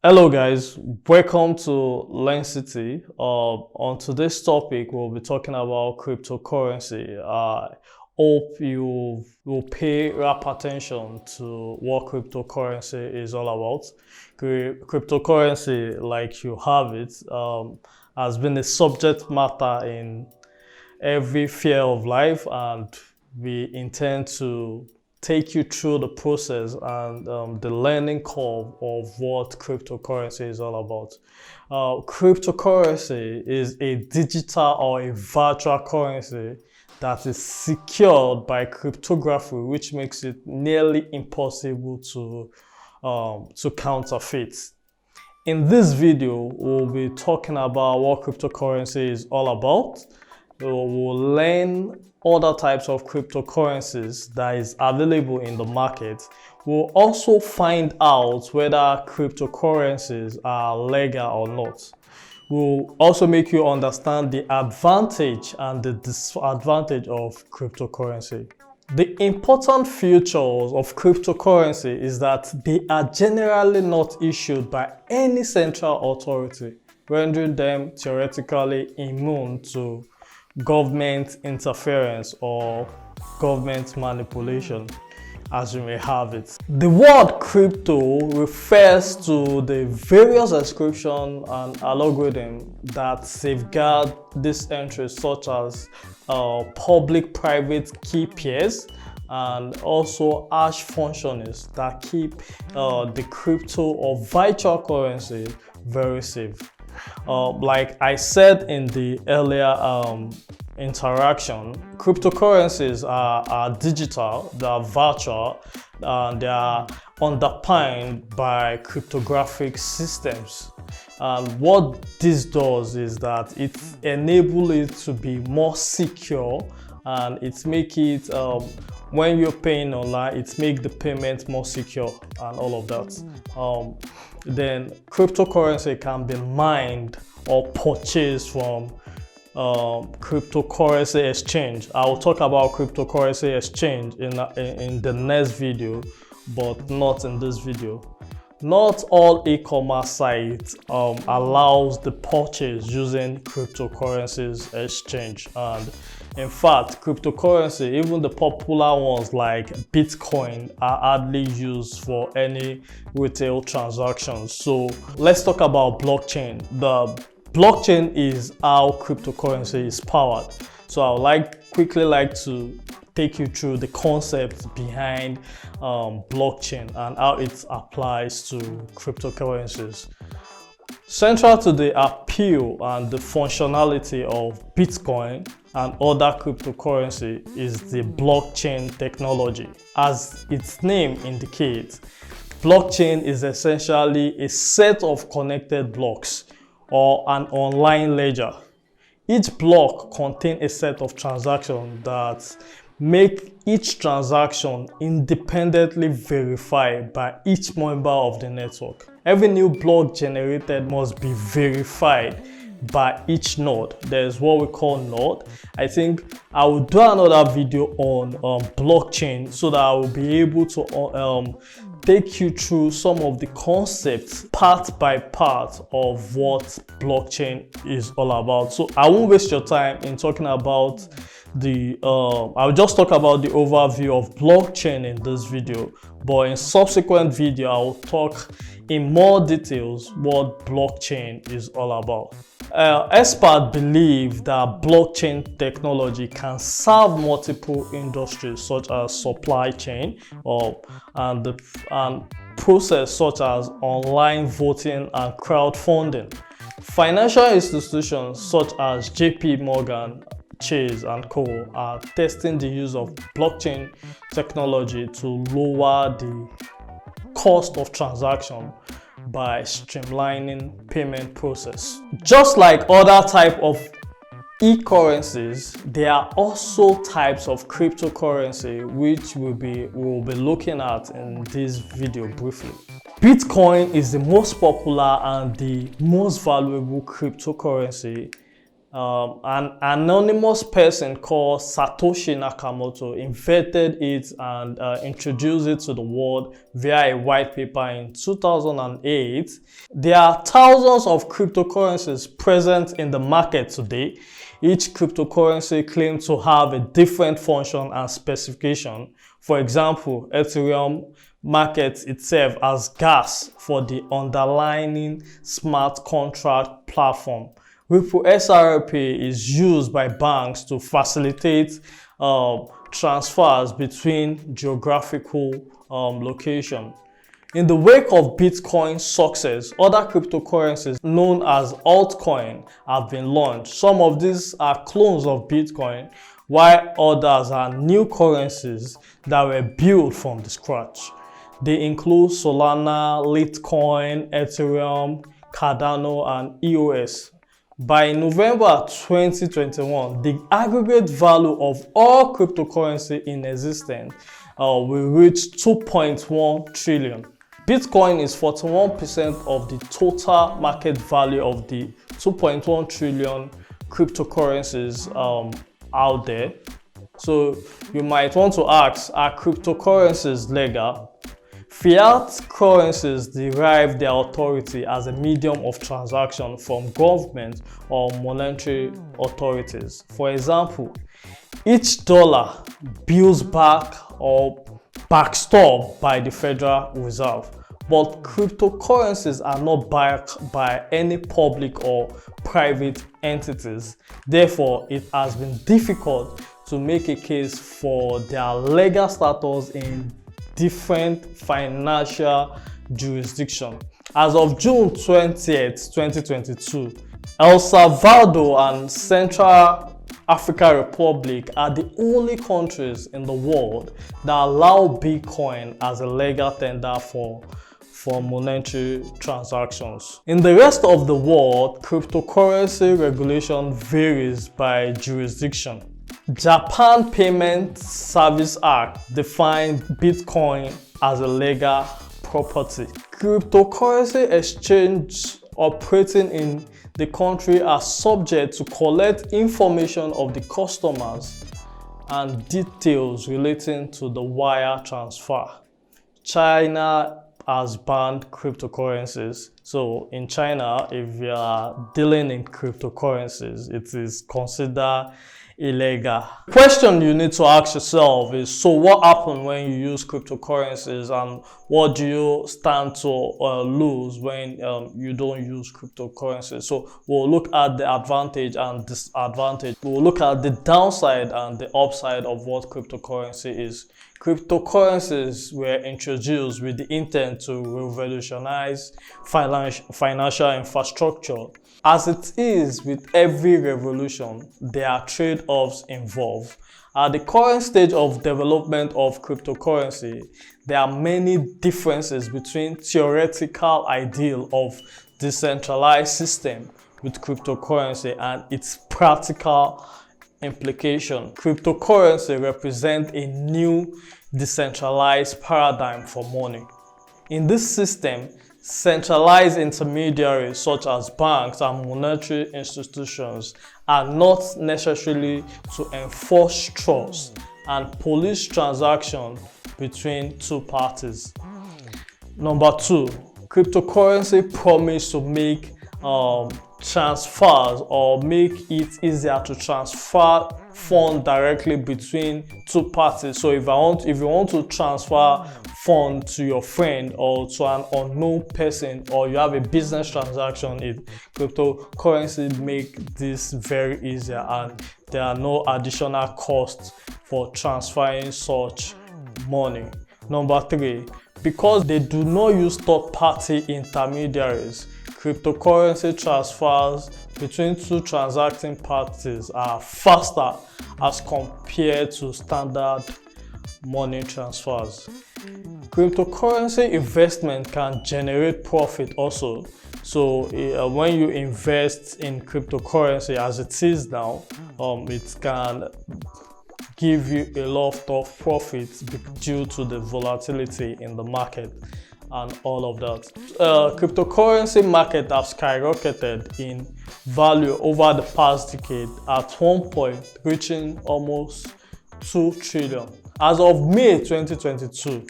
Hello guys, welcome to Learn City. On today's topic, we'll be talking about cryptocurrency. I hope you will pay rapt attention to what cryptocurrency is all about. Cryptocurrency, like you have it, has been a subject matter in every sphere of life, and we intend to take you through the process and the learning curve of what cryptocurrency is all about. Cryptocurrency is a digital or a virtual currency that is secured by cryptography, which makes it nearly impossible to counterfeit. In this video, we'll be talking about what cryptocurrency is all about. We'll learn other types of cryptocurrencies that is available in the market. We'll also find out whether cryptocurrencies are legal or not. We'll also make you understand the advantage and the disadvantage of cryptocurrency. The important features of cryptocurrency is that they are generally not issued by any central authority, rendering them theoretically immune to government interference or government manipulation, as you may have it. The word crypto refers to the various encryption and algorithm that safeguard these entries, such as public-private key pairs and also hash functions that keep the crypto or virtual currency very safe. Like I said in the earlier interaction, cryptocurrencies are digital, they are virtual, and they are underpinned by cryptographic systems. And what this does is that it enables it to be more secure, and it makes it when you're paying online, it makes the payment more secure and all of that. Then cryptocurrency can be mined or purchased from cryptocurrency exchange. I will talk about cryptocurrency exchange in the next video, but not in this video. Not all e-commerce sites allows the purchase using cryptocurrencies exchange, and in fact, cryptocurrency, even the popular ones like Bitcoin, are hardly used for any retail transactions. So let's talk about blockchain. The blockchain is how cryptocurrency is powered. So I would quickly like to take you through the concept behind blockchain and how it applies to cryptocurrencies. Central to the appeal and the functionality of Bitcoin and other cryptocurrency is the blockchain technology. As its name indicates, blockchain is essentially a set of connected blocks or an online ledger. Each block contains a set of transactions that make each transaction independently verified by each member of the network. Every new block generated must be verified by each node. There's what we call node. I think I will do another video on blockchain so that I will be able to take you through some of the concepts part by part of what blockchain is all about. So I won't waste your time in talking about I'll just talk about the overview of blockchain in this video, but in subsequent video I will talk in more details what blockchain is all about. Experts believe that blockchain technology can serve multiple industries such as supply chain and process such as online voting and crowdfunding. Financial institutions such as JP Morgan, Chase and Co. are testing the use of blockchain technology to lower the cost of transaction by streamlining payment process. Just like other type of e-currencies, there are also types of cryptocurrency which we'll be looking at in this video briefly. Bitcoin is the most popular and the most valuable cryptocurrency An anonymous person called Satoshi Nakamoto invented it and introduced it to the world via a white paper in 2008. There are thousands of cryptocurrencies present in the market today. Each cryptocurrency claims to have a different function and specification. For example, Ethereum markets itself as gas for the underlying smart contract platform. Ripple XRP is used by banks to facilitate transfers between geographical locations. In the wake of Bitcoin's success, other cryptocurrencies known as altcoins have been launched. Some of these are clones of Bitcoin, while others are new currencies that were built from the scratch. They include Solana, Litecoin, Ethereum, Cardano, and EOS. By November 2021, the aggregate value of all cryptocurrency in existence will reach 2.1 trillion. Bitcoin is 41% of the total market value of the 2.1 trillion cryptocurrencies out there. So you might want to ask, are cryptocurrencies legal? Fiat currencies derive their authority as a medium of transaction from government or monetary authorities. For example, each dollar bills back or backstopped by the Federal Reserve. But cryptocurrencies are not backed by any public or private entities. Therefore, it has been difficult to make a case for their legal status in different financial jurisdictions. As of June 20th, 2022, El Salvador and Central African Republic are the only countries in the world that allow Bitcoin as a legal tender for monetary transactions. In the rest of the world, cryptocurrency regulation varies by jurisdiction. Japan Payment Service Act defines Bitcoin as a legal property. Cryptocurrency exchanges operating in the country are subject to collect information of the customers and details relating to the wire transfer. China has banned cryptocurrencies. So in China, if you are dealing in cryptocurrencies, it is considered illegal. The question you need to ask yourself is, so what happens when you use cryptocurrencies, and what do you stand to lose when you don't use cryptocurrencies? So we'll look at the advantage and disadvantage. We'll look at the downside and the upside of what cryptocurrency is. Cryptocurrencies were introduced with the intent to revolutionize financial infrastructure. As it is with every revolution, there are trade-offs involved. At the current stage of development of cryptocurrency, there are many differences between theoretical ideal of decentralized system with cryptocurrency and its practical implication. Cryptocurrency represents a new decentralized paradigm for money. In this system, centralized intermediaries such as banks and monetary institutions are not necessarily to enforce trust and police transactions between two parties. Number two, cryptocurrency promise to make transfers or make it easier to transfer funds directly between two parties. So if you want to transfer funds to your friend or to an unknown person, or you have a business transaction, cryptocurrency make this very easier, and there are no additional costs for transferring such money. Number three, because they do not use third-party intermediaries, cryptocurrency transfers between two transacting parties are faster as compared to standard money transfers. Cryptocurrency investment can generate profit also. So when you invest in cryptocurrency as it is now, it can give you a lot of profits due to the volatility in the market and all of that. Cryptocurrency market have skyrocketed in value over the past decade, at one point reaching almost 2 trillion. As of May 2022,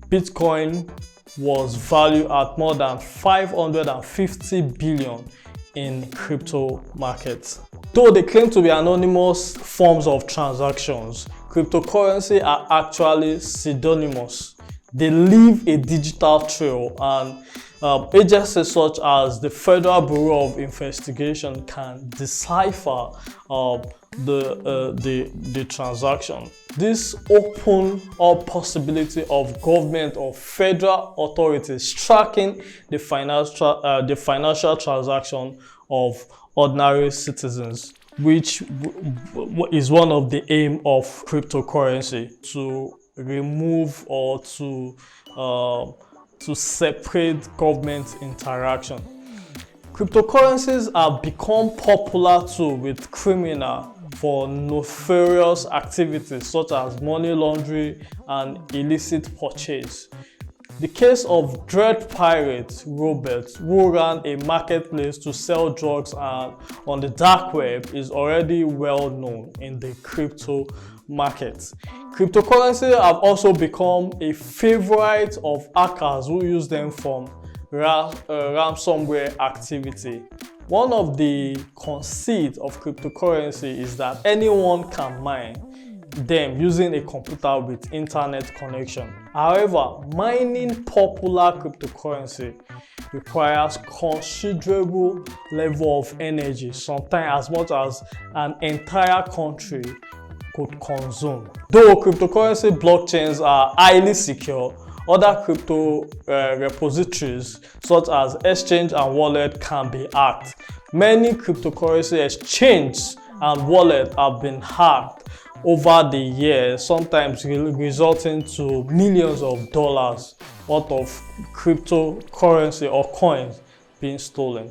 Bitcoin was valued at more than 550 billion in crypto markets. Though they claim to be anonymous forms of transactions, cryptocurrencies are actually pseudonymous. They leave a digital trail, and agencies such as the Federal Bureau of Investigation can decipher the transaction. This opens up possibility of government or federal authorities tracking the financial transaction of ordinary citizens, which is one of the aim of cryptocurrency, to remove or to separate government interaction. Cryptocurrencies have become popular too with criminals for nefarious activities such as money laundering and illicit purchase. The case of Dread Pirate Robert, who ran a marketplace to sell drugs and on the dark web, is already well known in the crypto market. Cryptocurrencies have also become a favorite of hackers who use them for ransomware activity. One of the conceits of cryptocurrency is that anyone can mine them using a computer with internet connection. However, mining popular cryptocurrency requires considerable level of energy, sometimes as much as an entire country could consume. Though cryptocurrency blockchains are highly secure, other crypto repositories such as exchange and wallet can be hacked. Many cryptocurrency exchanges and wallets have been hacked over the years, sometimes resulting to millions of dollars worth of cryptocurrency or coins being stolen.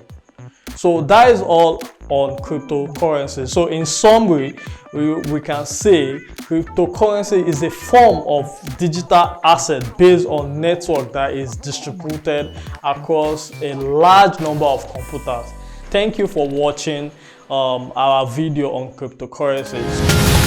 So that is all on cryptocurrency. So in summary, we can say cryptocurrency is a form of digital asset based on network that is distributed across a large number of computers. Thank you for watching our video on cryptocurrencies.